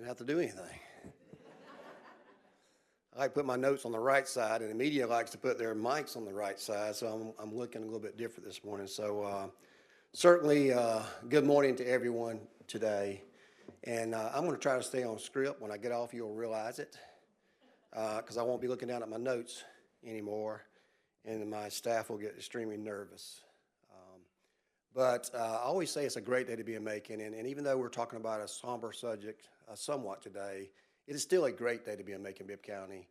Didn't have to do anything. I like to put my notes on the right side, and the media likes to put their mics on the right side, so I'm looking a little bit different this morning. So certainly, good morning to everyone today. And I'm going to try to stay on script. When I get off, you'll realize it, because I won't be looking down at my notes anymore, and my staff will get extremely nervous. But I always say it's a great day to be in Macon, and even though we're talking about a somber subject somewhat today, it is still a great day to be in Macon-Bibb County.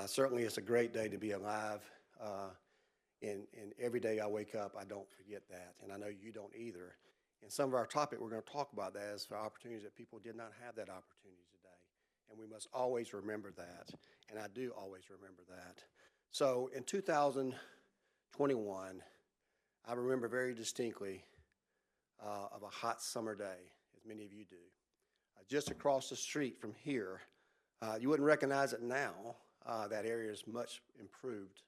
Certainly it's a great day to be alive, and every day I wake up, I don't forget that, and I know you don't either. And some of our topic we're going to talk about that is for opportunities that people did not have that opportunity today, and we must always remember that, and I do always remember that. So in 2021, I remember very distinctly of a hot summer day, as many of you do. Just across the street from here, you wouldn't recognize it now. That area is much improved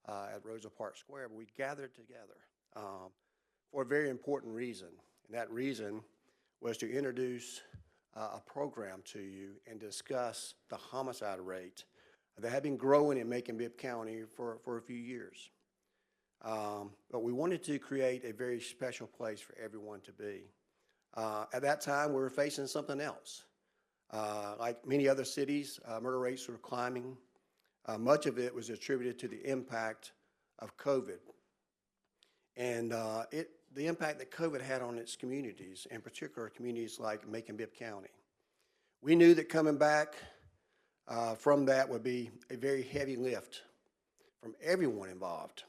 at Rosa Park Square, but we gathered together for a very important reason. And that reason was to introduce a program to you and discuss the homicide rate that had been growing in Macon-Bibb County for a few years. But we wanted to create a very special place for everyone to be. At that time, we were facing something else. Like many other cities, murder rates were climbing. Much of it was attributed to the impact of COVID. And the impact that COVID had on its communities, in particular communities like Macon-Bibb County. We knew that coming back from that would be a very heavy lift from everyone involved.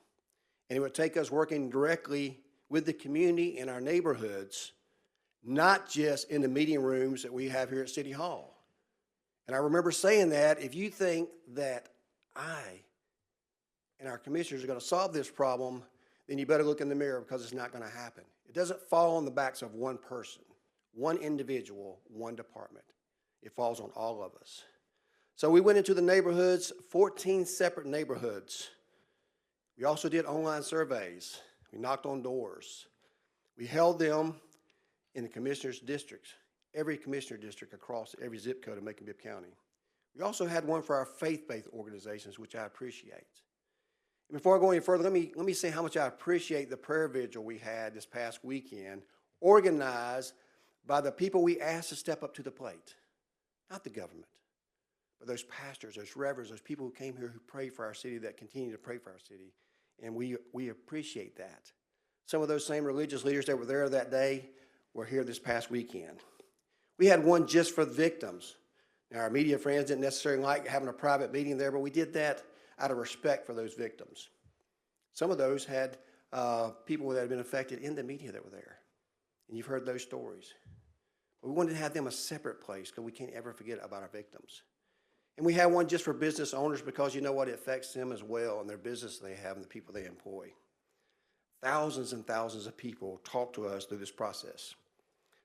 And it would take us working directly with the community in our neighborhoods, not just in the meeting rooms that we have here at City Hall. And I remember saying that if you think that I and our commissioners are going to solve this problem, then you better look in the mirror, because it's not going to happen. It doesn't fall on the backs of one person, one individual, one department. It falls on all of us. So we went into the neighborhoods, 14 separate neighborhoods. We also did online surveys. We knocked on doors. We held them in the commissioner's districts, every commissioner district across every zip code of Macon-Bibb County. We also had one for our faith-based organizations, which I appreciate. And before I go any further, let me say how much I appreciate the prayer vigil we had this past weekend, organized by the people we asked to step up to the plate, not the government, but those pastors, those reverends, those people who came here who prayed for our city, that continue to pray for our city, and we appreciate that. Some of those same religious leaders that were there that day were here this past weekend. We had one just for the victims. Now, our media friends didn't necessarily like having a private meeting there, but we did that out of respect for those victims. Some of those had people that had been affected in the media that were there, and you've heard those stories. But we wanted to have them a separate place, because we can't ever forget about our victims. And we had one just for business owners, because you know what, it affects them as well and their business they have and the people they employ. Thousands and thousands of people talked to us through this process,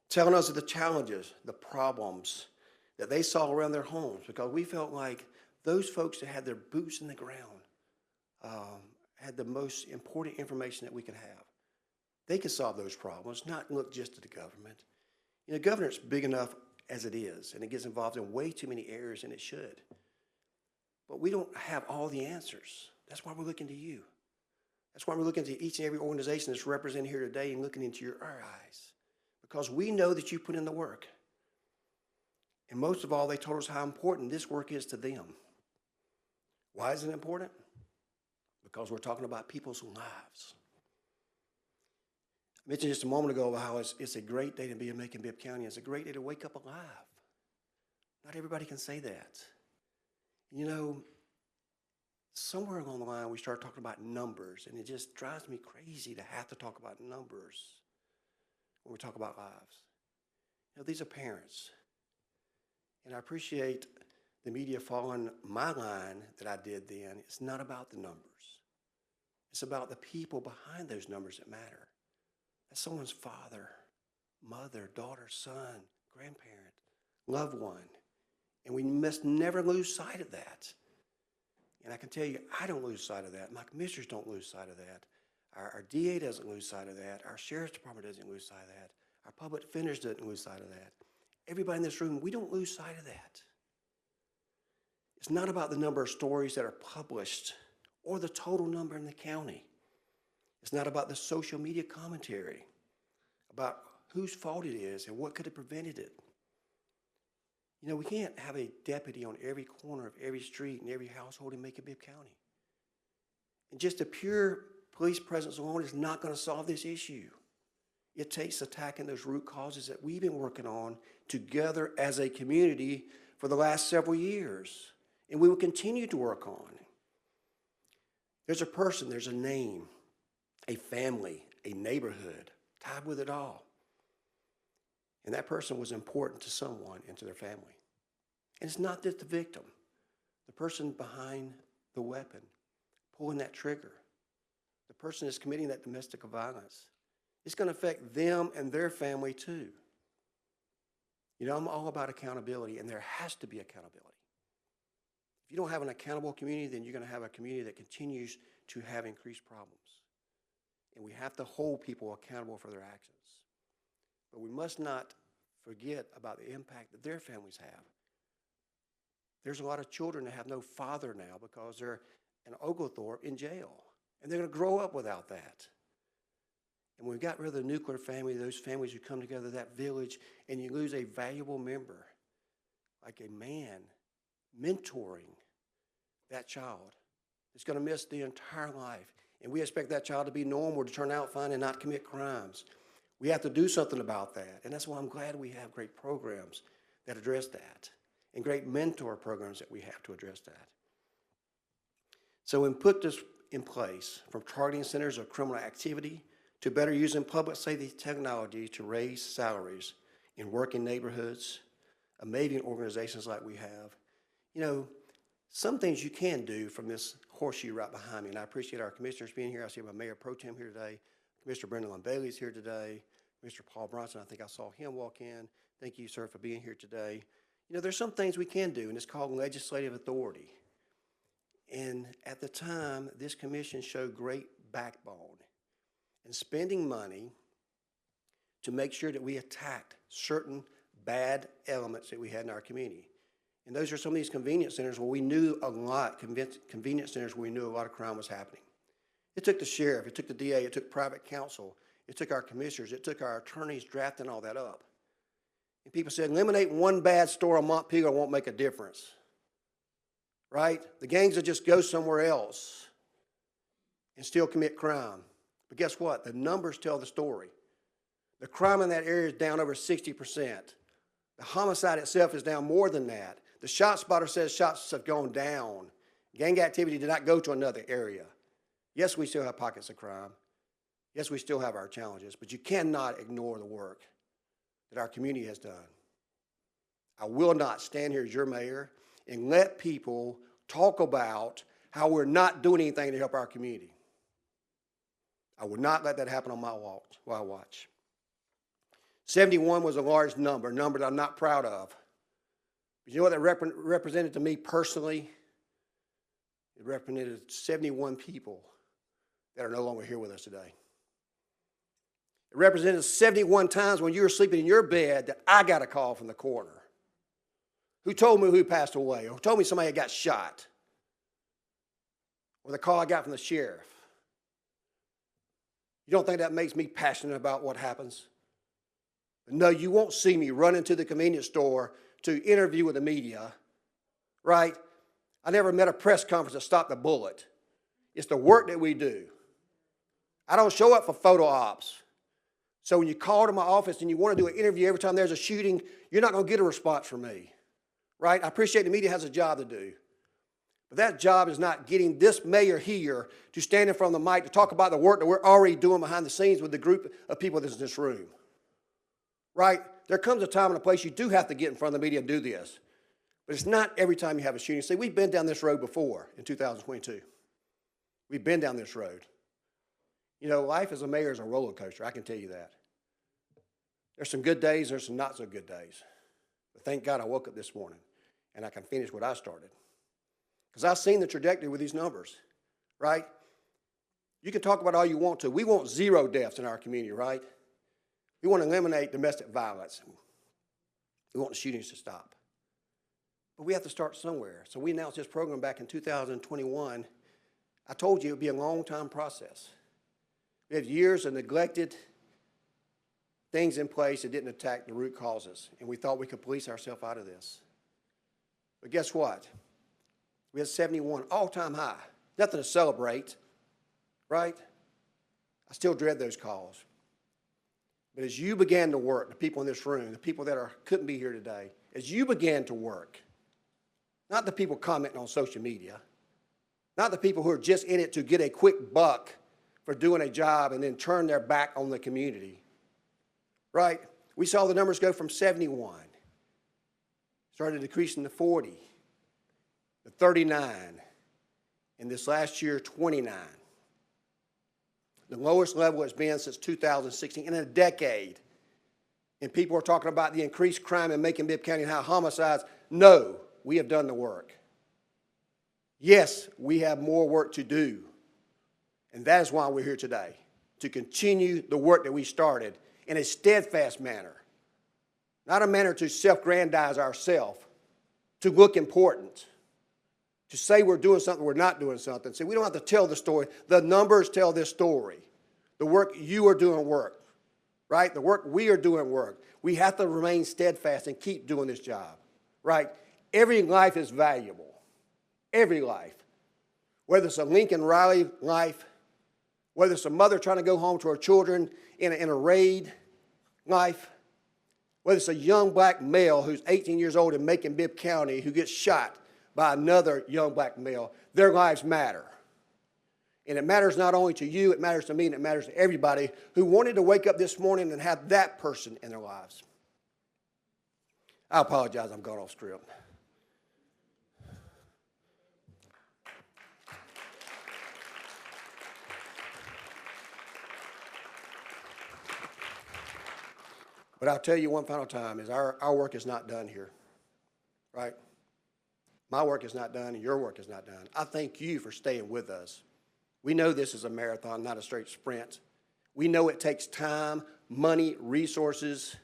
telling us of the challenges, the problems that they saw around their homes, because we felt like those folks that had their boots in the ground had the most important information that we could have. They could solve those problems, not look just to the government. You know, government's big enough as it is, and it gets involved in way too many areas than it should. But we don't have all the answers. That's why we're looking to you. That's why we're looking to each and every organization that's represented here today and looking into our eyes, because we know that you put in the work. And most of all, they told us how important this work is to them. Why is it important? Because we're talking about people's lives. I mentioned just a moment ago how it's a great day to be in Macon-Bibb County. It's a great day to wake up alive. Not everybody can say that. You know, somewhere along the line we start talking about numbers, and it just drives me crazy to have to talk about numbers when we talk about lives. You know, these are parents. And I appreciate the media following my line that I did then. It's not about the numbers. It's about the people behind those numbers that matter. That's someone's father, mother, daughter, son, grandparent, loved one. And we must never lose sight of that. And I can tell you, I don't lose sight of that. My commissioners don't lose sight of that. Our DA doesn't lose sight of that. Our sheriff's department doesn't lose sight of that. Our public defenders doesn't lose sight of that. Everybody in this room, we don't lose sight of that. It's not about the number of stories that are published or the total number in the county. It's not about the social media commentary about whose fault it is and what could have prevented it. You know, we can't have a deputy on every corner of every street and every household in Macon-Bibb County. And just a pure police presence alone is not going to solve this issue. It takes attacking those root causes that we've been working on together as a community for the last several years, and we will continue to work on. There's a person, there's a name, a family, a neighborhood tied with it all. And that person was important to someone and to their family. And it's not just the victim, the person behind the weapon, pulling that trigger, the person that's committing that domestic violence. It's going to affect them and their family too. You know, I'm all about accountability, and there has to be accountability. If you don't have an accountable community, then you're going to have a community that continues to have increased problems. And we have to hold people accountable for their actions. But we must not forget about the impact that their families have. There's a lot of children that have no father now because they're in Oglethorpe in jail, and they're going to grow up without that. And when we got rid of the nuclear family, those families who come together, that village, and you lose a valuable member, like a man, mentoring that child. It's going to miss the entire life. And we expect that child to be normal, to turn out fine and not commit crimes. We have to do something about that. And that's why I'm glad we have great programs that address that, and great mentor programs that we have to address that. So when put this in place, from targeting centers of criminal activity to better using public safety technology to raise salaries in working neighborhoods, amazing organizations like we have, you know, some things you can do from this horseshoe right behind me. And I appreciate our commissioners being here. I see my Mayor Pro Tem here today. Commissioner Brendan Bailey's here today. Mr. Paul Bronson, I think I saw him walk in. Thank you, sir, for being here today. You know, there's some things we can do, and it's called legislative authority. And at the time, this commission showed great backbone in spending money to make sure that we attacked certain bad elements that we had in our community. And those are some of these convenience centers where we knew a lot, convenience centers where we knew a lot of crime was happening. It took the sheriff, it took the DA, it took private counsel, it took our commissioners, it took our attorneys drafting all that up. And people said, eliminate one bad store on Montpelier won't make a difference, right? The gangs will just go somewhere else and still commit crime. But guess what? The numbers tell the story. The crime in that area is down over 60%. The homicide itself is down more than that. The shot spotter says shots have gone down. Gang activity did not go to another area. Yes, we still have pockets of crime. Yes, we still have our challenges, but you cannot ignore the work that our community has done. I will not stand here as your mayor and let people talk about how we're not doing anything to help our community. I would not let that happen on my watch. 71 was a large number, a number that I'm not proud of. But you know what that represented to me personally? It represented 71 people that are no longer here with us today. It represented 71 times when you were sleeping in your bed that I got a call from the coroner who told me who passed away, or told me somebody had got shot, or the call I got from the sheriff. You don't think that makes me passionate about what happens? No, you won't see me run into the convenience store to interview with the media, right? I never met a press conference that stopped a bullet. It's the work that we do. I don't show up for photo ops. So when you call to my office and you want to do an interview every time there's a shooting, you're not going to get a response from me, right? I appreciate the media has a job to do. But that job is not getting this mayor here to stand in front of the mic to talk about the work that we're already doing behind the scenes with the group of people that's in this room. Right? There comes a time and a place you do have to get in front of the media and do this. But it's not every time you have a shooting. See, we've been down this road before in 2022. We've been down this road. You know, life as a mayor is a roller coaster, I can tell you that. There's some good days, there's some not so good days. But thank God I woke up this morning and I can finish what I started. Because I've seen the trajectory with these numbers, right? You can talk about all you want to. We want 0 deaths in our community, right? We want to eliminate domestic violence. We want the shootings to stop. But we have to start somewhere. So we announced this program back in 2021. I told you it would be a long-time process. We have years of neglected things in place that didn't attack the root causes, and we thought we could police ourselves out of this. But guess what? We had 71, all-time high. Nothing to celebrate, right? I still dread those calls. But as you began to work, the people in this room, the people that couldn't be here today, as you began to work, not the people commenting on social media, not the people who are just in it to get a quick buck for doing a job and then turn their back on the community, right? We saw the numbers go from 71, started decreasing to 40, to 39, and this last year, 29. The lowest level it's been since 2016 in a decade. And people are talking about the increased crime in Macon-Bibb County and how homicides. No, we have done the work. Yes, we have more work to do. And that is why we're here today, to continue the work that we started in a steadfast manner. Not a manner to self-grandize ourselves, to look important, to say we're doing something, we're not doing something. See, we don't have to tell the story. The numbers tell this story. The work you are doing work, right? The work we are doing work. We have to remain steadfast and keep doing this job, right? Every life is valuable. Every life. Whether it's a Lincoln Riley life, whether it's a mother trying to go home to her children in a raid life, whether it's a young black male who's 18 years old in Macon-Bibb County who gets shot by another young black male, their lives matter. And it matters not only to you, it matters to me, and it matters to everybody who wanted to wake up this morning and have that person in their lives. I apologize, I'm going off script. But I'll tell you one final time is our work is not done here, right? My work is not done and your work is not done. I thank you for staying with us. We know this is a marathon, not a straight sprint. We know it takes time, money, resources,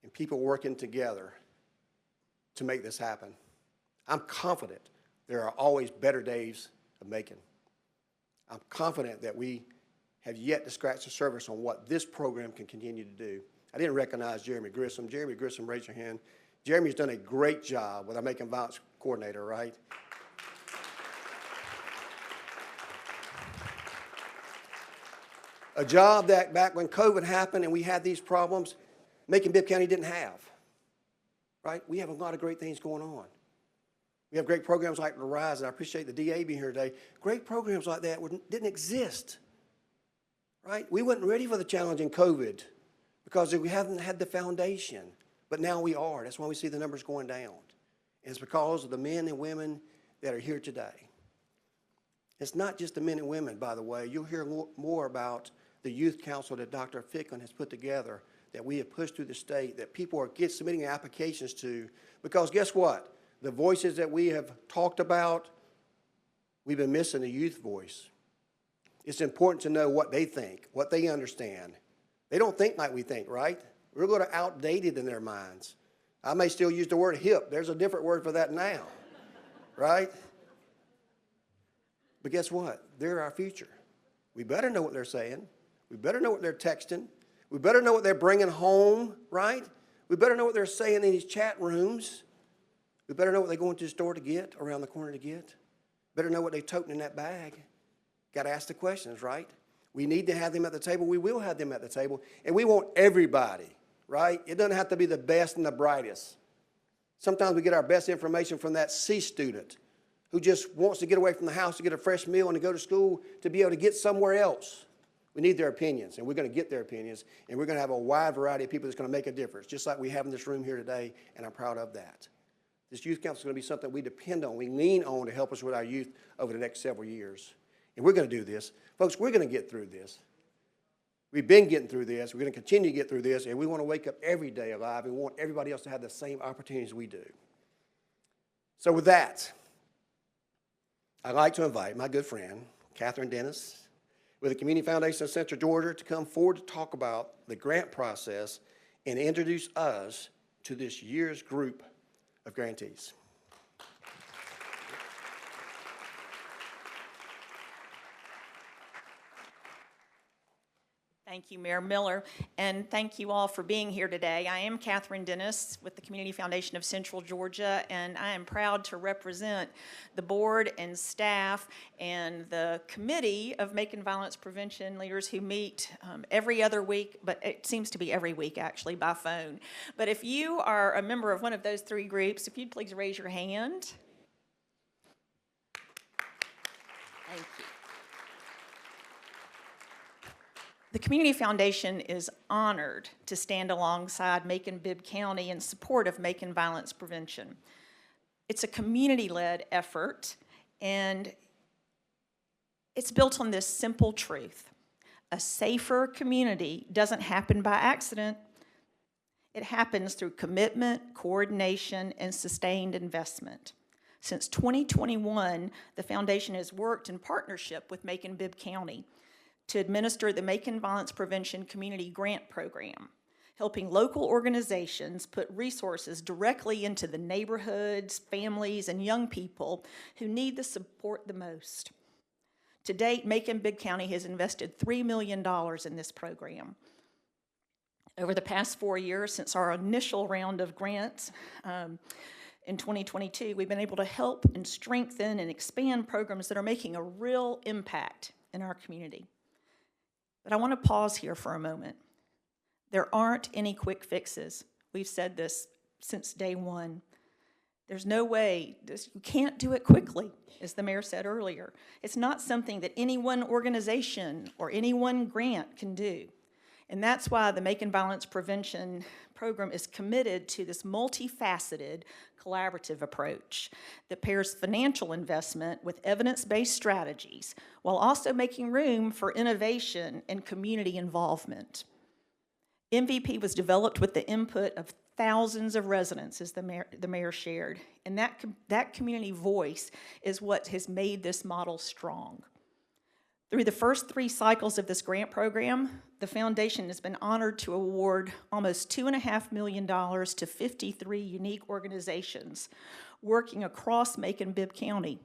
and people working together to make this happen. I'm confident there are always better days of Macon. I'm confident that we have yet to scratch the surface on what this program can continue to do. I didn't recognize Jeremy Grissom. Jeremy Grissom, raise your hand. Jeremy's done a great job with our Macon Violence Coordinator, right? A job that back when COVID happened and we had these problems, Macon-Bibb County didn't have, right? We have a lot of great things going on. We have great programs like The Rise, and I appreciate the DA being here today. Great programs like that didn't exist, right? We weren't ready for the challenge in COVID because we haven't had the foundation, but now we are. That's why we see the numbers going down. And it's because of the men and women that are here today. It's not just the men and women, by the way. You'll hear more about the youth council that Dr. Ficklin has put together that we have pushed through the state, that people are submitting applications to. Because guess what? The voices that we have talked about, we've been missing the youth voice. It's important to know what they think, what they understand. They don't think like we think, right? We're a little outdated in their minds. I may still use the word hip. There's a different word for that now, right? But guess what? They're our future. We better know what they're saying. We better know what they're texting. We better know what they're bringing home, right? We better know what they're saying in these chat rooms. We better know what they're going to the store to get, around the corner to get. Better know what they're toting in that bag. Got to ask the questions, right? We need to have them at the table. We will have them at the table. And we want everybody, right? It doesn't have to be the best and the brightest. Sometimes we get our best information from that C student who just wants to get away from the house to get a fresh meal and to go to school to be able to get somewhere else. We need their opinions, and we're going to get their opinions, and we're going to have a wide variety of people that's going to make a difference, just like we have in this room here today, and I'm proud of that. This youth council is going to be something we depend on, we lean on to help us with our youth over the next several years. And we're going to do this. Folks, we're going to get through this. We've been getting through this. We're going to continue to get through this, and we want to wake up every day alive and we want everybody else to have the same opportunities we do. So with that, I'd like to invite my good friend, Kathryn Dennis, with the Community Foundation of Central Georgia to come forward to talk about the grant process and introduce us to this year's group of grantees. Thank you, Mayor Miller, and thank you all for being here today. I am Kathryn Dennis with the Community Foundation of Central Georgia, and I am proud to represent the board and staff and the committee of Macon Violence Prevention leaders who meet every other week, but it seems to be every week actually by phone. But if you are a member of one of those three groups, if you'd please raise your hand. Thank you. The Community Foundation is honored to stand alongside Macon-Bibb County in support of Macon Violence Prevention. It's a community-led effort, and it's built on this simple truth. A safer community doesn't happen by accident. It happens through commitment, coordination, and sustained investment. Since 2021, the foundation has worked in partnership with Macon-Bibb County to administer the Macon Violence Prevention Community Grant Program, helping local organizations put resources directly into the neighborhoods, families, and young people who need the support the most. To date, Macon-Bibb County has invested $3 million in this program. Over the past 4 years, since our initial round of grants in 2022, we've been able to help and strengthen and expand programs that are making a real impact in our community. But I want to pause here for a moment. There aren't any quick fixes. We've said this since day one. There's no way, you can't do it quickly, as the mayor said earlier. It's not something that any one organization or any one grant can do. And that's why the Macon Violence Prevention Program is committed to this multifaceted, collaborative approach that pairs financial investment with evidence-based strategies while also making room for innovation and community involvement. MVP was developed with the input of thousands of residents, as the mayor shared, and that community voice is what has made this model strong. Through the first 3 cycles of this grant program, the foundation has been honored to award almost $2.5 million to 53 unique organizations working across Macon-Bibb County.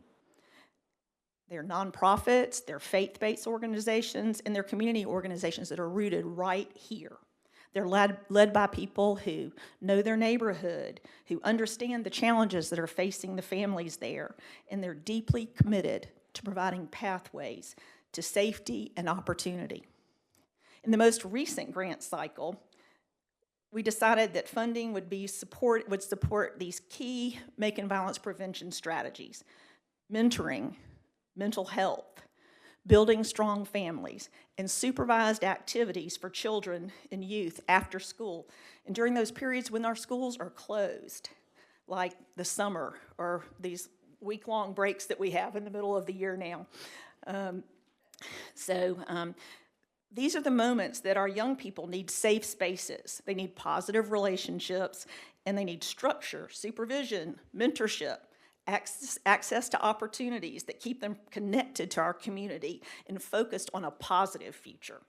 They're nonprofits, they're faith-based organizations, and they're community organizations that are rooted right here. They're led by people who know their neighborhood, who understand the challenges that are facing the families there, and they're deeply committed to providing pathways to safety and opportunity. In the most recent grant cycle, we decided that funding would support these key Macon violence prevention strategies: mentoring, mental health, building strong families, and supervised activities for children and youth after school, and during those periods when our schools are closed, like the summer or these week-long breaks that we have in the middle of the year now. These are the moments that our young people need safe spaces. They need positive relationships, and they need structure, supervision, mentorship, access to opportunities that keep them connected to our community and focused on a positive future.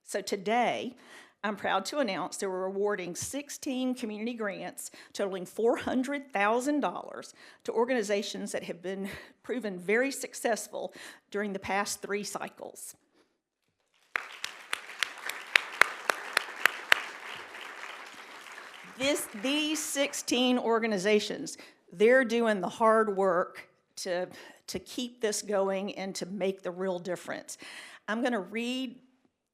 So today, I'm proud to announce that we're awarding 16 community grants totaling $400,000 to organizations that have been proven very successful during the past 3 cycles. These 16 organizations, they're doing the hard work to keep this going and to make the real difference. I'm going to read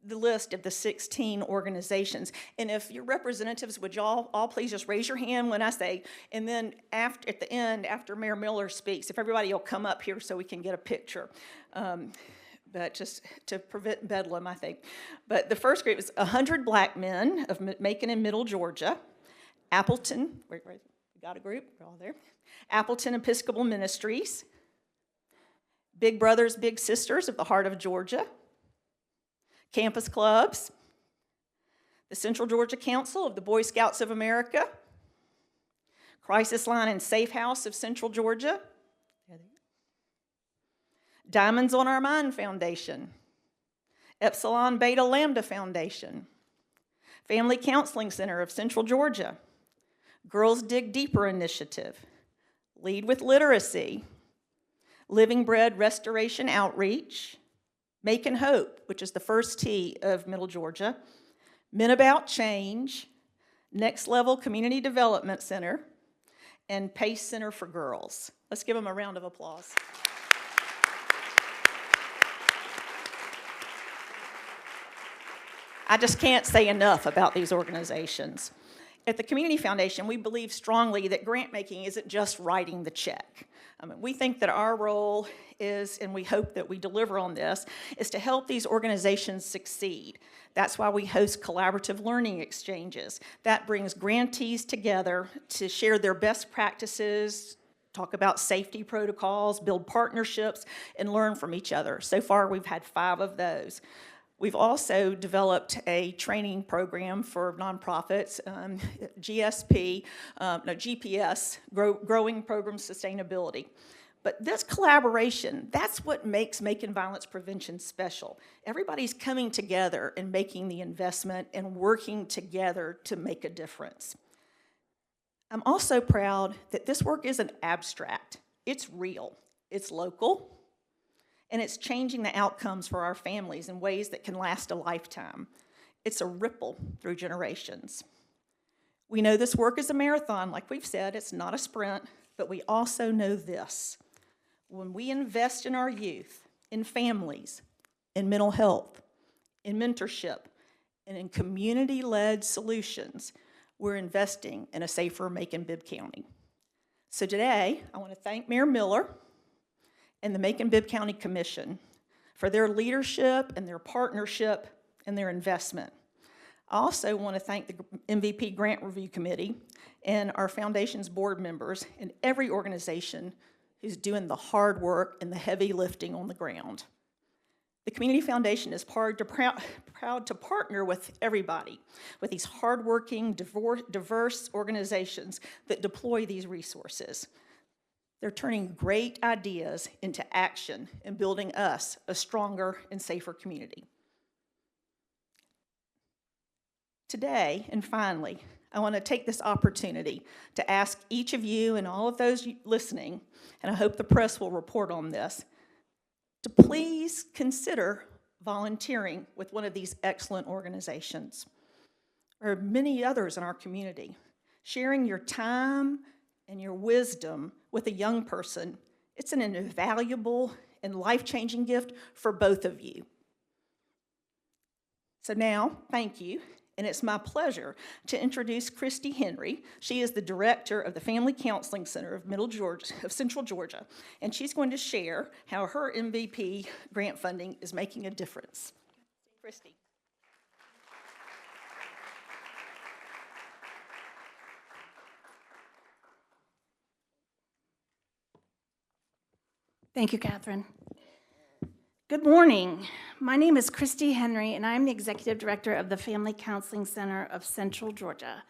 the list of the 16 organizations, and if your representatives, would y'all all please just raise your hand when I say, and then at the end, after Mayor Miller speaks, if everybody will come up here so we can get a picture. But just to prevent bedlam, I think. But the first group is 100 Black Men of Macon and Middle Georgia. Appleton, we got a group, we're all there. Appleton Episcopal Ministries. Big Brothers, Big Sisters of the Heart of Georgia. Campus Clubs. The Central Georgia Council of the Boy Scouts of America. Crisis Line and Safe House of Central Georgia. Diamonds on Our Mind Foundation. Epsilon Beta Lambda Foundation. Family Counseling Center of Central Georgia. Girls Dig Deeper initiative, Lead with Literacy, Living Bread Restoration Outreach, Macon Hope, which is the first T of Middle Georgia, Men About Change, Next Level Community Development Center, and Pace Center for Girls. Let's give them a round of applause. I just can't say enough about these organizations. At the Community Foundation, we believe strongly that grant making isn't just writing the check. We think that our role is, and we hope that we deliver on this, is to help these organizations succeed. That's why we host collaborative learning exchanges. That brings grantees together to share their best practices, talk about safety protocols, build partnerships, and learn from each other. So far, we've had 5 of those. We've also developed a training program for nonprofits, GPS, Growing Program Sustainability. But this collaboration, that's what makes Macon Violence Prevention special. Everybody's coming together and making the investment and working together to make a difference. I'm also proud that this work isn't abstract. It's real, it's local, and it's changing the outcomes for our families in ways that can last a lifetime. It's a ripple through generations. We know this work is a marathon, like we've said, it's not a sprint, but we also know this. When we invest in our youth, in families, in mental health, in mentorship, and in community-led solutions, we're investing in a safer Macon-Bibb County. So today, I want to thank Mayor Miller and the Macon-Bibb County Commission for their leadership and their partnership and their investment. I also want to thank the MVP Grant Review Committee and our foundation's board members and every organization who's doing the hard work and the heavy lifting on the ground. The Community Foundation is proud to partner with everybody, with these hardworking, diverse organizations that deploy these resources. They're turning great ideas into action and building us a stronger and safer community. Today, and finally, I want to take this opportunity to ask each of you and all of those listening, and I hope the press will report on this, to please consider volunteering with one of these excellent organizations. There are many others in our community. Sharing your time and your wisdom with a young person, it's an invaluable and life-changing gift for both of you. So now, thank you, and it's my pleasure to introduce Christy Henry. She is the director of the Family Counseling Center of Central Georgia, and she's going to share how her MVP grant funding is making a difference. Christy. Thank you, Kathryn. Good morning. My name is Christy Henry, and I'm the Executive Director of the Family Counseling Center of Central Georgia.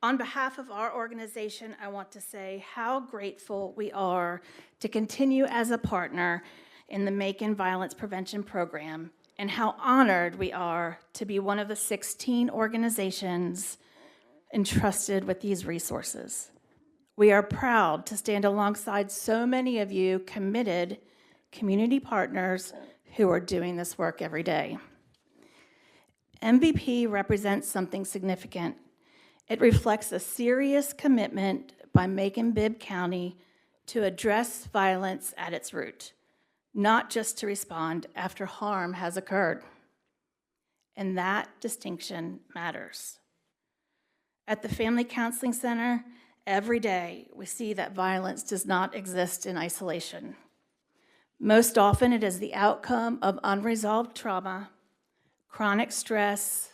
On behalf of our organization, I want to say how grateful we are to continue as a partner in the Macon Violence Prevention Program, and how honored we are to be one of the 16 organizations entrusted with these resources. We are proud to stand alongside so many of you committed community partners who are doing this work every day. MVP represents something significant. It reflects a serious commitment by Macon-Bibb County to address violence at its root, not just to respond after harm has occurred. And that distinction matters. At the Family Counseling Center, every day we see that violence does not exist in isolation. Most often it is the outcome of unresolved trauma, chronic stress,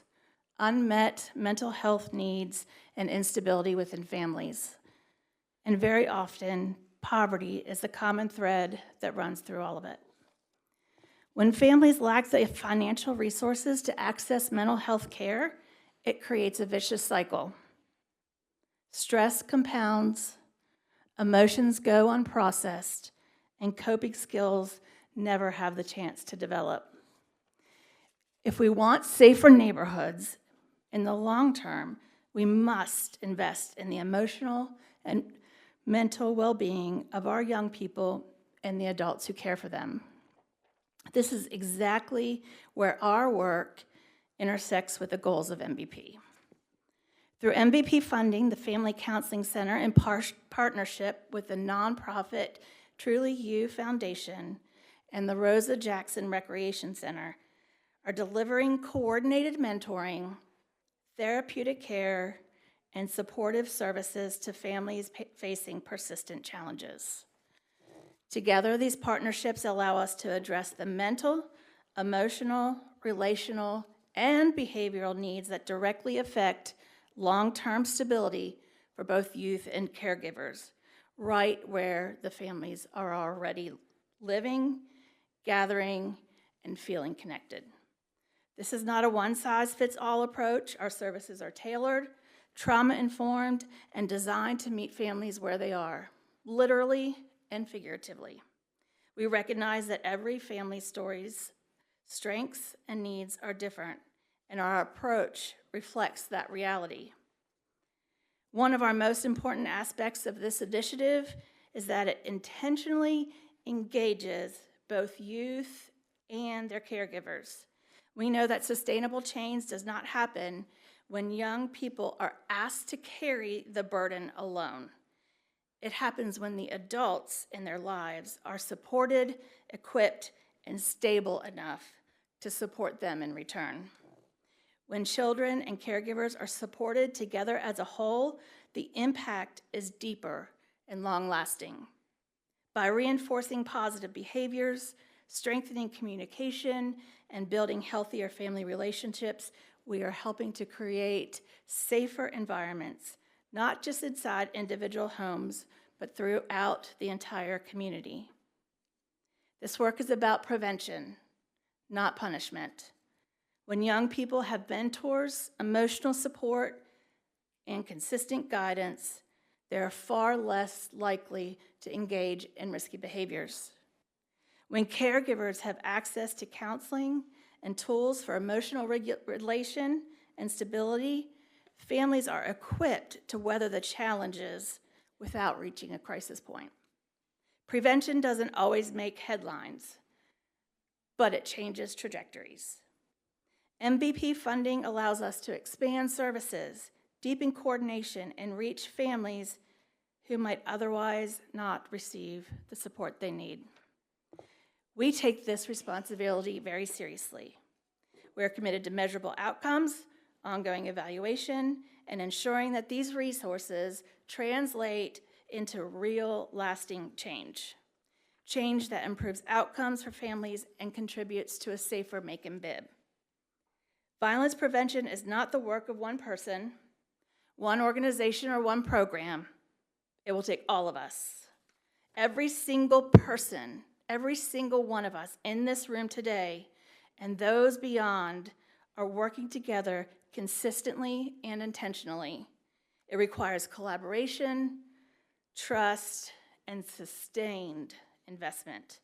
unmet mental health needs, and instability within families. And very often, poverty is the common thread that runs through all of it. When families lack the financial resources to access mental health care, it creates a vicious cycle. Stress compounds, emotions go unprocessed, and coping skills never have the chance to develop. If we want safer neighborhoods in the long term, We must invest in the emotional and mental well-being of our young people and the adults who care for them. This is exactly where our work intersects with the goals of MVP. Through MVP funding, the Family Counseling Center, in partnership with the nonprofit Truly You Foundation and the Rosa Jackson Recreation Center, are delivering coordinated mentoring, therapeutic care, and supportive services to families facing persistent challenges. Together, these partnerships allow us to address the mental, emotional, relational, and behavioral needs that directly affect long-term stability for both youth and caregivers, right where the families are already living, gathering, and feeling connected. This is not a one-size-fits-all approach. Our services are tailored, trauma-informed, and designed to meet families where they are, literally and figuratively. We recognize that every family's stories, strengths, and needs are different, and our approach reflects that reality. One of our most important aspects of this initiative is that it intentionally engages both youth and their caregivers. We know that sustainable change does not happen when young people are asked to carry the burden alone. It happens when the adults in their lives are supported, equipped, and stable enough to support them in return. When children and caregivers are supported together as a whole, the impact is deeper and long-lasting. By reinforcing positive behaviors, strengthening communication, and building healthier family relationships, we are helping to create safer environments, not just inside individual homes, but throughout the entire community. This work is about prevention, not punishment. When young people have mentors, emotional support, and consistent guidance, they are far less likely to engage in risky behaviors. When caregivers have access to counseling and tools for emotional regulation and stability, families are equipped to weather the challenges without reaching a crisis point. Prevention doesn't always make headlines, but it changes trajectories. MVP funding allows us to expand services, deepen coordination, and reach families who might otherwise not receive the support they need. We take this responsibility very seriously. We are committed to measurable outcomes, ongoing evaluation, and ensuring that these resources translate into real, lasting change. Change that improves outcomes for families and contributes to a safer Macon-Bibb. Violence prevention is not the work of one person, one organization, or one program. It will take all of us. Every single person, every single one of us in this room today and those beyond are working together consistently and intentionally. It requires collaboration, trust, and sustained investment.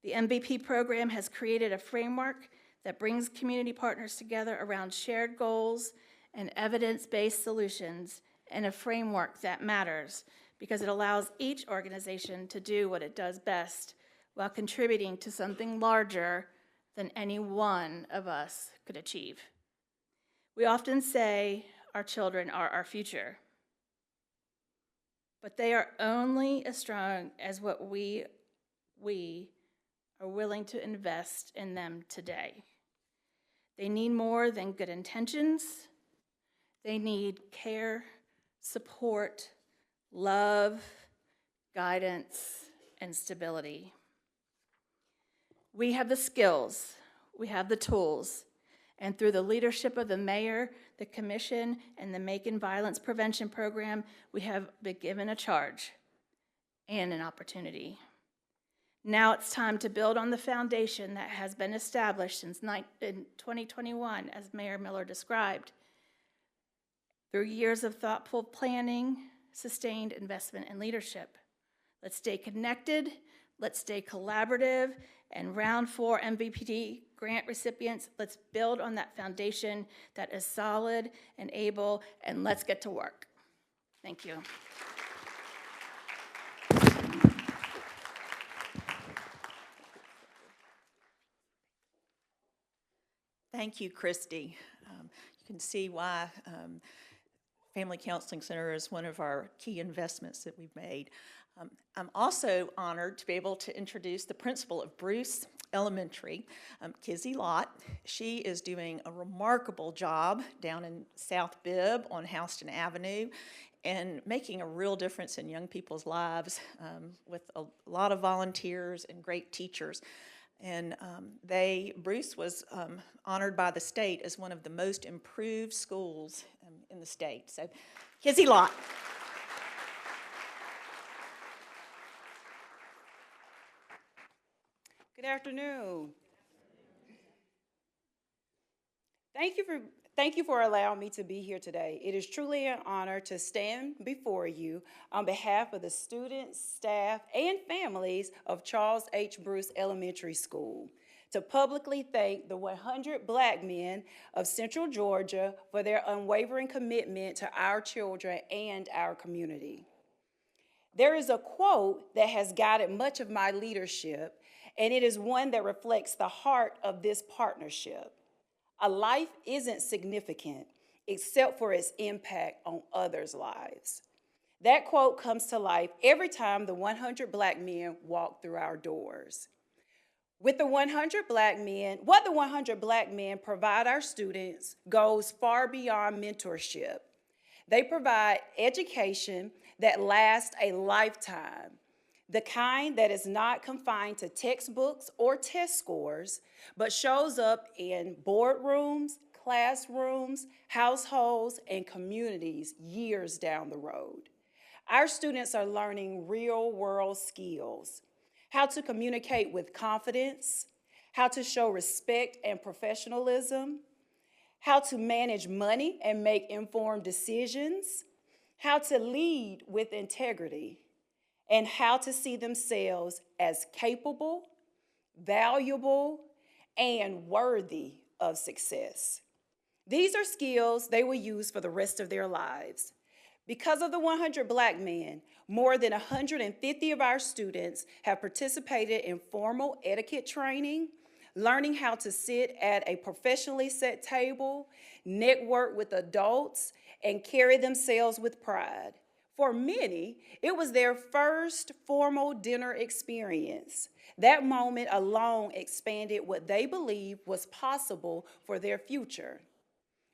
The MVP program has created a framework that brings community partners together around shared goals and evidence-based solutions, and a framework that matters because it allows each organization to do what it does best while contributing to something larger than any one of us could achieve. We often say our children are our future, but they are only as strong as what we are willing to invest in them today. They need more than good intentions. They need care, support, love, guidance, and stability. We have the skills, we have the tools, and through the leadership of the mayor, the commission, and the Macon Violence Prevention Program, we have been given a charge and an opportunity. Now it's time to build on the foundation that has been established since 2021, as Mayor Miller described, through years of thoughtful planning, sustained investment, and leadership. Let's stay connected, let's stay collaborative, and round 4 MVP grant recipients. Let's build on that foundation that is solid and able, and let's get to work. Thank you. Thank you, Christy. You can see why Family Counseling Center is one of our key investments that we've made. I'm also honored to be able to introduce the principal of Bruce Elementary, Kizzie Lott. She is doing a remarkable job down in South Bibb on Houston Avenue and making a real difference in young people's lives with a lot of volunteers and great teachers. And Bruce was honored by the state as one of the most improved schools in the state. So, Kizzie Lott. Good afternoon. Thank you for allowing me to be here today. It is truly an honor to stand before you on behalf of the students, staff, and families of Charles H. Bruce Elementary School to publicly thank the 100 Black men of Central Georgia for their unwavering commitment to our children and our community. There is a quote that has guided much of my leadership, and it is one that reflects the heart of this partnership. A life isn't significant except for its impact on others' lives. That quote comes to life every time the 100 Black men walk through our doors. With the 100 Black men, what the 100 Black men provide our students goes far beyond mentorship. They provide education that lasts a lifetime, the kind that is not confined to textbooks or test scores, but shows up in boardrooms, classrooms, households, and communities years down the road. Our students are learning real-world skills, how to communicate with confidence, how to show respect and professionalism, how to manage money and make informed decisions, how to lead with integrity, and how to see themselves as capable, valuable, and worthy of success. These are skills they will use for the rest of their lives. Because of the 100 Black men, more than 150 of our students have participated in formal etiquette training, learning how to sit at a professionally set table, network with adults, and carry themselves with pride. For many, it was their first formal dinner experience. That moment alone expanded what they believed was possible for their future.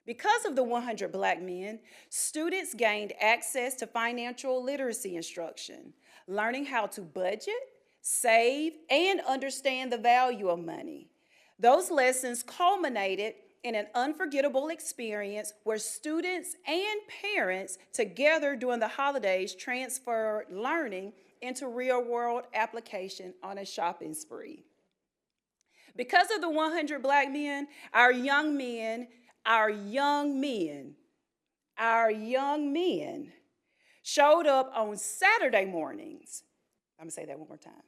Because of the 100 Black men, students gained access to financial literacy instruction, learning how to budget, save, and understand the value of money. Those lessons culminated in an unforgettable experience where students and parents together during the holidays transferred learning into real-world application on a shopping spree. Because of the 100 Black men, our young men showed up on Saturday mornings. I'm gonna say that one more time.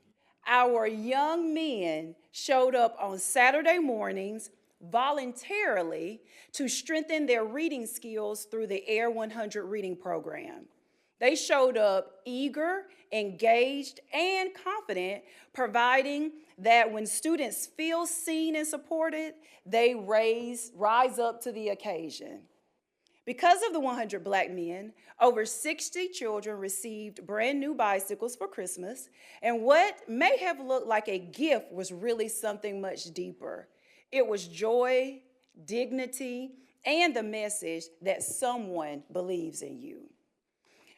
Our young men showed up on Saturday mornings voluntarily to strengthen their reading skills through the Air 100 reading program. They showed up eager, engaged, and confident, providing that when students feel seen and supported, they rise up to the occasion. Because of the 100 Black men, over 60 children received brand new bicycles for Christmas, and what may have looked like a gift was really something much deeper. It was joy, dignity, and the message that someone believes in you.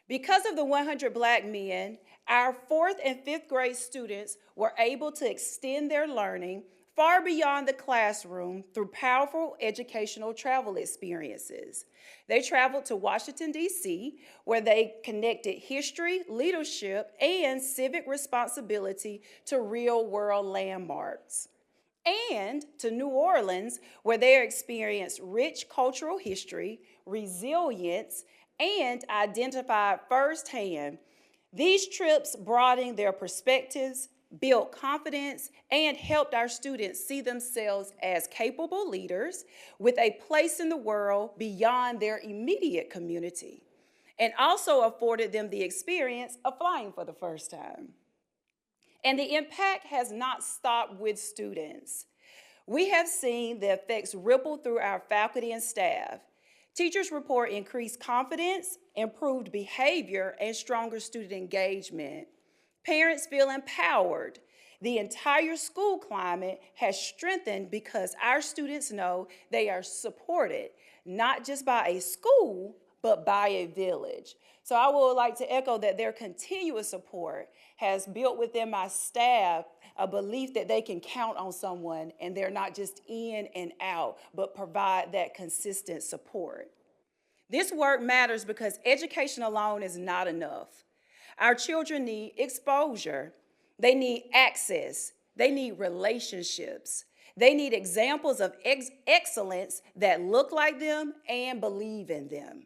Because of the 100 Black men, our 4th and 5th grade students were able to extend their learning far beyond the classroom through powerful educational travel experiences. They traveled to Washington, D.C., where they connected history, leadership, and civic responsibility to real-world landmarks. And to New Orleans, where they experienced rich cultural history, resilience, and identified firsthand. These trips broadened their perspectives, built confidence, and helped our students see themselves as capable leaders with a place in the world beyond their immediate community, and also afforded them the experience of flying for the first time. And the impact has not stopped with students. We have seen the effects ripple through our faculty and staff. Teachers report increased confidence, improved behavior, and stronger student engagement. Parents feel empowered. The entire school climate has strengthened because our students know they are supported, not just by a school, but by a village. So I would like to echo that their continuous support has built within my staff a belief that they can count on someone and they're not just in and out, but provide that consistent support. This work matters because education alone is not enough. Our children need exposure. They need access. They need relationships. They need examples of excellence that look like them and believe in them.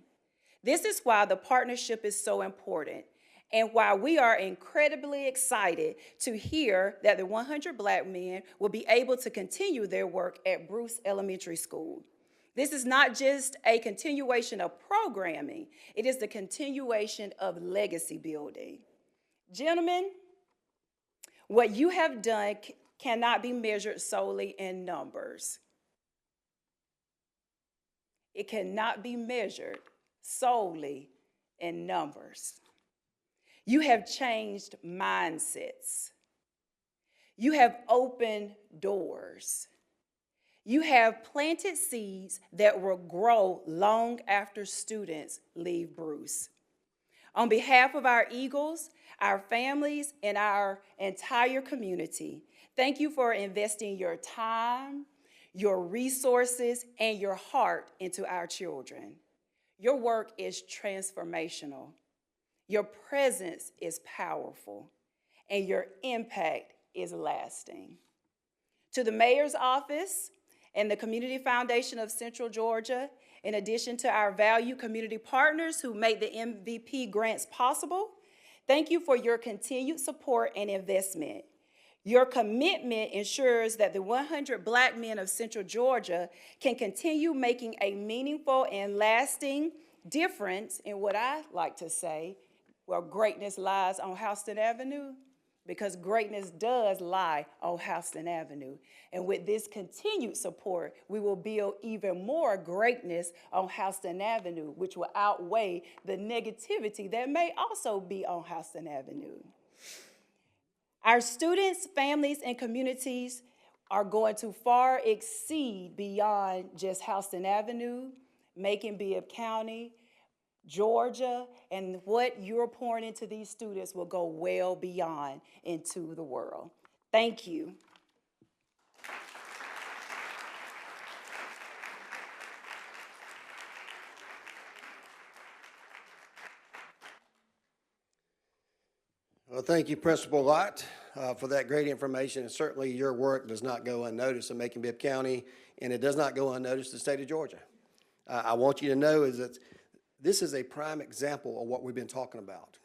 This is why the partnership is so important, and why we are incredibly excited to hear that the 100 Black men will be able to continue their work at Bruce Elementary School. This is not just a continuation of programming, it is the continuation of legacy building. Gentlemen, what you have done cannot be measured solely in numbers. It cannot be measured solely in numbers. You have changed mindsets. You have opened doors. You have planted seeds that will grow long after students leave Bruce. On behalf of our Eagles, our families, and our entire community, thank you for investing your time, your resources, and your heart into our children. Your work is transformational. Your presence is powerful, and your impact is lasting. To the mayor's office and the Community Foundation of Central Georgia, in addition to our valued community partners who make the MVP grants possible, thank you for your continued support and investment. Your commitment ensures that the 100 Black men of Central Georgia can continue making a meaningful and lasting difference in what I like to say, where greatness lies on Houston Avenue, because greatness does lie on Houston Avenue. And with this continued support, we will build even more greatness on Houston Avenue, which will outweigh the negativity that may also be on Houston Avenue. Our students, families, and communities are going to far exceed beyond just Houston Avenue, Macon-Bibb County, Georgia, and what you're pouring into these students will go well beyond into the world. Thank you. Well, thank you, Principal Lott, for that great information. And certainly your work does not go unnoticed in Macon-Bibb County, and it does not go unnoticed in the state of Georgia. I want you to know is that this is a prime example of what we've been talking about.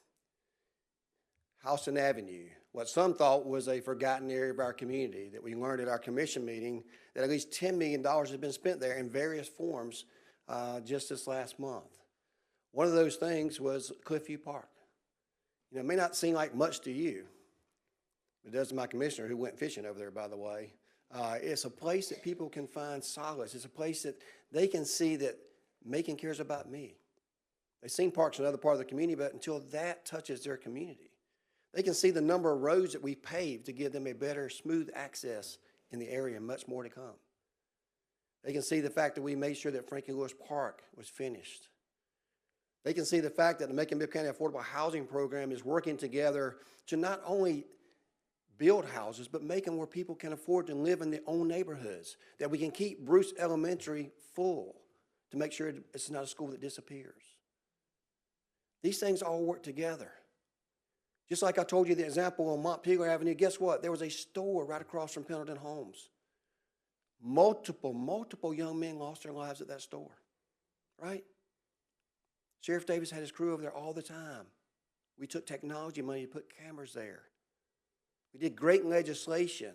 Houston Avenue, what some thought was a forgotten area of our community, that we learned at our commission meeting that at least $10 million has been spent there in various forms just this last month. One of those things was Cliffview Park. You know, it may not seem like much to you, but it does to my commissioner who went fishing over there, by the way. It's a place that people can find solace. It's a place that they can see that Macon cares about me. They've seen parks in other part of the community, but until that touches their community, they can see the number of roads that we paved to give them a better, smooth access in the area, and much more to come. They can see the fact that we made sure that Frankie Lewis Park was finished. They can see the fact that the Macon-Bibb County Affordable Housing Program is working together to not only build houses, but make them where people can afford to live in their own neighborhoods, that we can keep Bruce Elementary full to make sure it's not a school that disappears. These things all work together. Just like I told you the example on Montpelier Avenue, guess what? There was a store right across from Pendleton Homes. Multiple young men lost their lives at that store, right? Sheriff Davis had his crew over there all the time. We took technology money to put cameras there. We did great legislation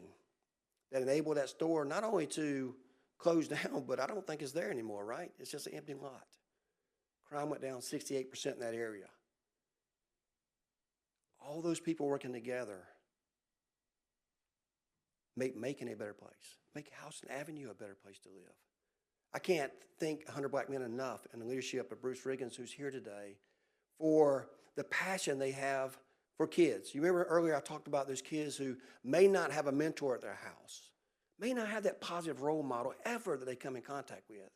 that enabled that store not only to close down, but I don't think it's there anymore, right? It's just an empty lot. Crime went down 68% in that area. All those people working together make Macon a better place, make Houston Avenue a better place to live. I can't thank 100 Black men enough and the leadership of Bruce Riggins, who's here today, for the passion they have for kids. You remember earlier I talked about those kids who may not have a mentor at their house, may not have that positive role model ever that they come in contact with.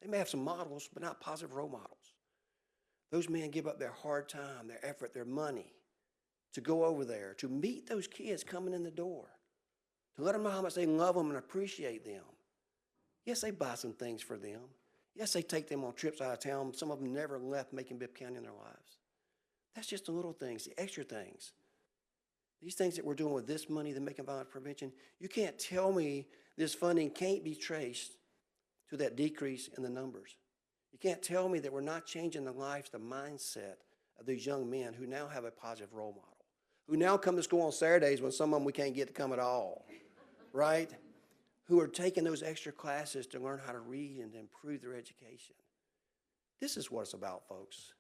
They may have some models, but not positive role models. Those men give up their hard time, their effort, their money to go over there, to meet those kids coming in the door, to let them know how much they love them and appreciate them. Yes, they buy some things for them. Yes, they take them on trips out of town. Some of them never left Macon-Bibb County in their lives. That's just the little things, the extra things. These things that we're doing with this money, the Macon Violence Prevention, you can't tell me this funding can't be traced to that decrease in the numbers. You can't tell me that we're not changing the lives, the mindset of these young men who now have a positive role model, who now come to school on Saturdays when some of them we can't get to come at all, right? Who are taking those extra classes to learn how to read and to improve their education. This is what it's about, folks.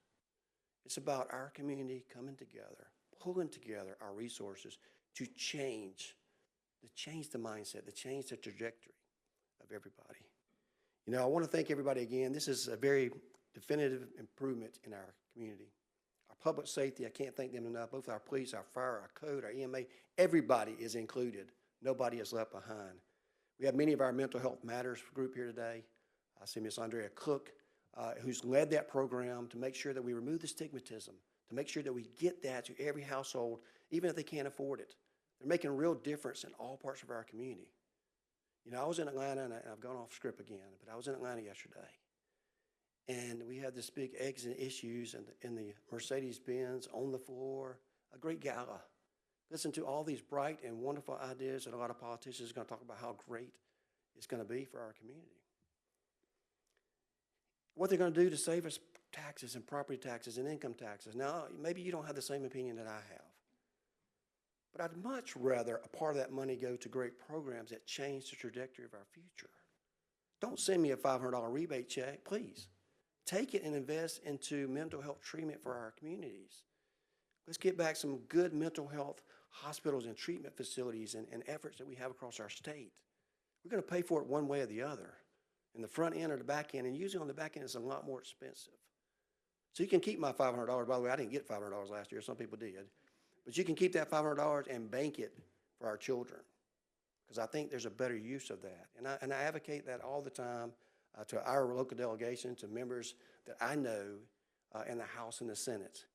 It's about our community coming together, pulling together our resources to change the mindset, to change the trajectory of everybody. You know, I want to thank everybody again. This is a very definitive improvement in our community. Our public safety, I can't thank them enough. Both our police, our fire, our code, our EMA, everybody is included. Nobody is left behind. We have many of our mental health matters group here today. I see Miss Andrea Cook, who's led that program to make sure that we remove the stigmatism, to make sure that we get that to every household, even if they can't afford it. They're making a real difference in all parts of our community. You know, I was in Atlanta, and I've gone off script again, but I was in Atlanta yesterday. And we had this big exit issues in the Mercedes-Benz on the floor, a great gala. Listen to all these bright and wonderful ideas that a lot of politicians are going to talk about how great it's going to be for our community. What they're going to do to save us taxes and property taxes and income taxes. Now, maybe you don't have the same opinion that I have. But I'd much rather a part of that money go to great programs that change the trajectory of our future. Don't send me a $500 rebate check, please. Take it and invest into mental health treatment for our communities. Let's get back some good mental health hospitals and treatment facilities and efforts that we have across our state. We're going to pay for it one way or the other, in the front end or the back end, and usually on the back end it's a lot more expensive. So you can keep my $500. By the way, I didn't get $500 last year. Some people did. But you can keep that $500 and bank it for our children, because I think there's a better use of that. And I advocate that all the time to our local delegation, to members that I know in the House and the Senate.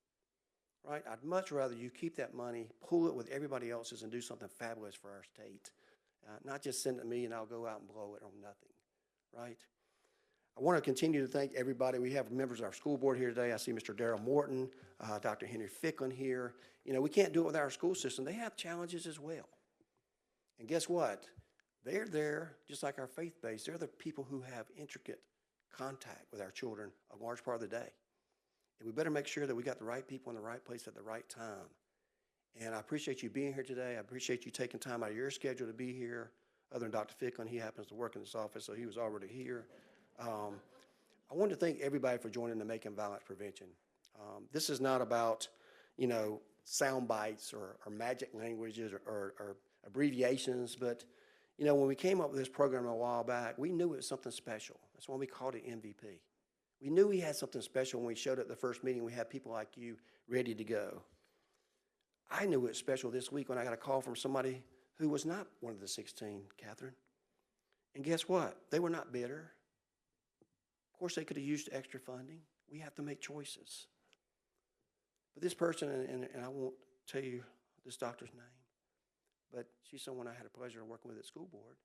Right? I'd much rather you keep that money, pool it with everybody else's, and do something fabulous for our state. Not just send it to me and I'll go out and blow it on nothing. Right? I want to continue to thank everybody. We have members of our school board here today. I see Mr. Darrell Morton, Dr. Henry Ficklin here. You know, we can't do it with our school system. They have challenges as well. And guess what? They're there, just like our faith base. They're the people who have intricate contact with our children a large part of the day. And we better make sure that we got the right people in the right place at the right time. And I appreciate you being here today. I appreciate you taking time out of your schedule to be here. Other than Dr. Ficklin, he happens to work in this office, so he was already here. I want to thank everybody for joining the Macon Violence Prevention. This is not about, you know, sound bites or magic languages or abbreviations, but, you know, when we came up with this program a while back, we knew it was something special. That's why we called it MVP. We knew we had something special when we showed up at the first meeting. We had people like you ready to go. I knew it was special this week when I got a call from somebody who was not one of the 16, Kathryn. And guess what? They were not bitter. Of course, they could have used extra funding. We have to make choices. But this person, and I won't tell you this doctor's name, but she's someone I had a pleasure of working with at school board.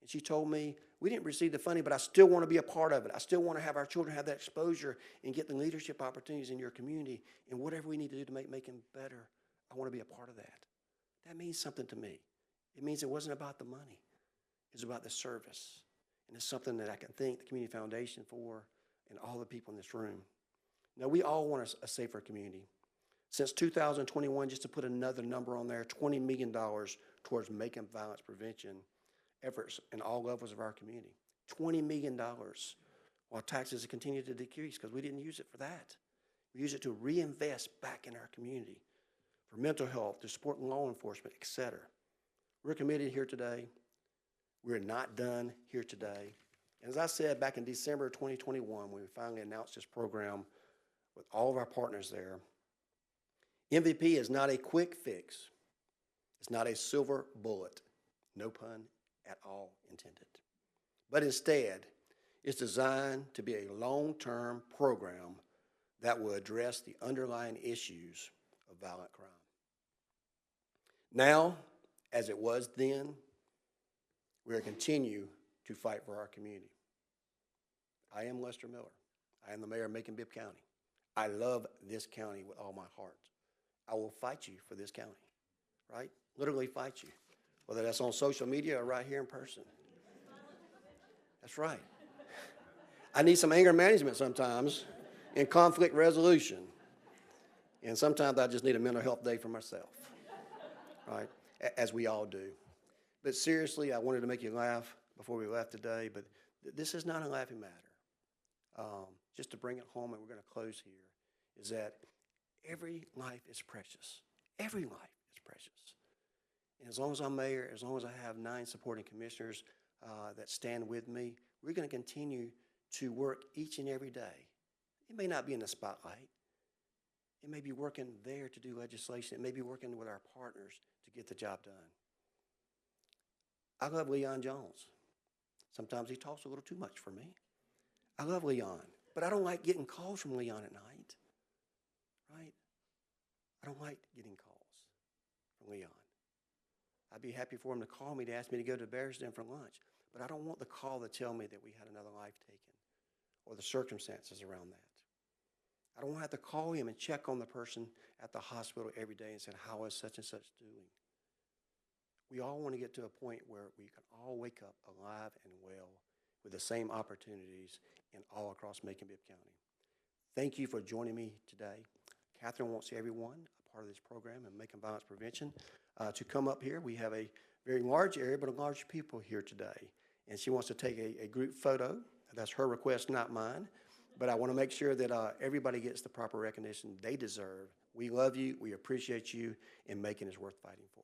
And she told me, we didn't receive the funding, but I still want to be a part of it. I still want to have our children have that exposure and get the leadership opportunities in your community. And whatever we need to do to make Macon better, I want to be a part of that. That means something to me. It means it wasn't about the money. It was about the service. And it's something that I can thank the Community Foundation for and all the people in this room. Now, we all want a safer community. Since 2021, just to put another number on there, $20 million towards Macon Violence Prevention efforts in all levels of our community. $20 million, while taxes continue to decrease because we didn't use it for that. We use it to reinvest back in our community for mental health, to support law enforcement, et cetera. We're committed here today. We're not done here today. And as I said back in December of 2021, when we finally announced this program with all of our partners there, MVP is not a quick fix. It's not a silver bullet, no pun at all intended. But instead, it's designed to be a long-term program that will address the underlying issues of violent crime. Now, as it was then, we will continue to fight for our community. I am Lester Miller. I am the mayor of Macon-Bibb County. I love this county with all my heart. I will fight you for this county, right? Literally fight you, whether that's on social media or right here in person. That's right. I need some anger management sometimes and conflict resolution. And sometimes I just need a mental health day for myself, right? As we all do. But seriously, I wanted to make you laugh before we left today, but this is not a laughing matter. Just to bring it home, and we're going to close here, is that every life is precious. Every life is precious. And as long as I'm mayor, as long as I have 9 supporting commissioners that stand with me, we're going to continue to work each and every day. It may not be in the spotlight. It may be working there to do legislation. It may be working with our partners to get the job done. I love Leon Jones. Sometimes he talks a little too much for me. I love Leon, but I don't like getting calls from Leon at night, right? I don't like getting calls from Leon. I'd be happy for him to call me to ask me to go to Bears Den for lunch, but I don't want the call to tell me that we had another life taken or the circumstances around that. I don't want to have to call him and check on the person at the hospital every day and say, how is such and such doing? We all want to get to a point where we can all wake up alive and well with the same opportunities in all across Macon-Bibb County. Thank you for joining me today. Kathryn wants everyone, a part of this program and Macon Violence Prevention, to come up here. We have a very large area, but a large people here today. And she wants to take a group photo. That's her request, not mine. But I want to make sure that everybody gets the proper recognition they deserve. We love you, we appreciate you, and Macon is worth fighting for.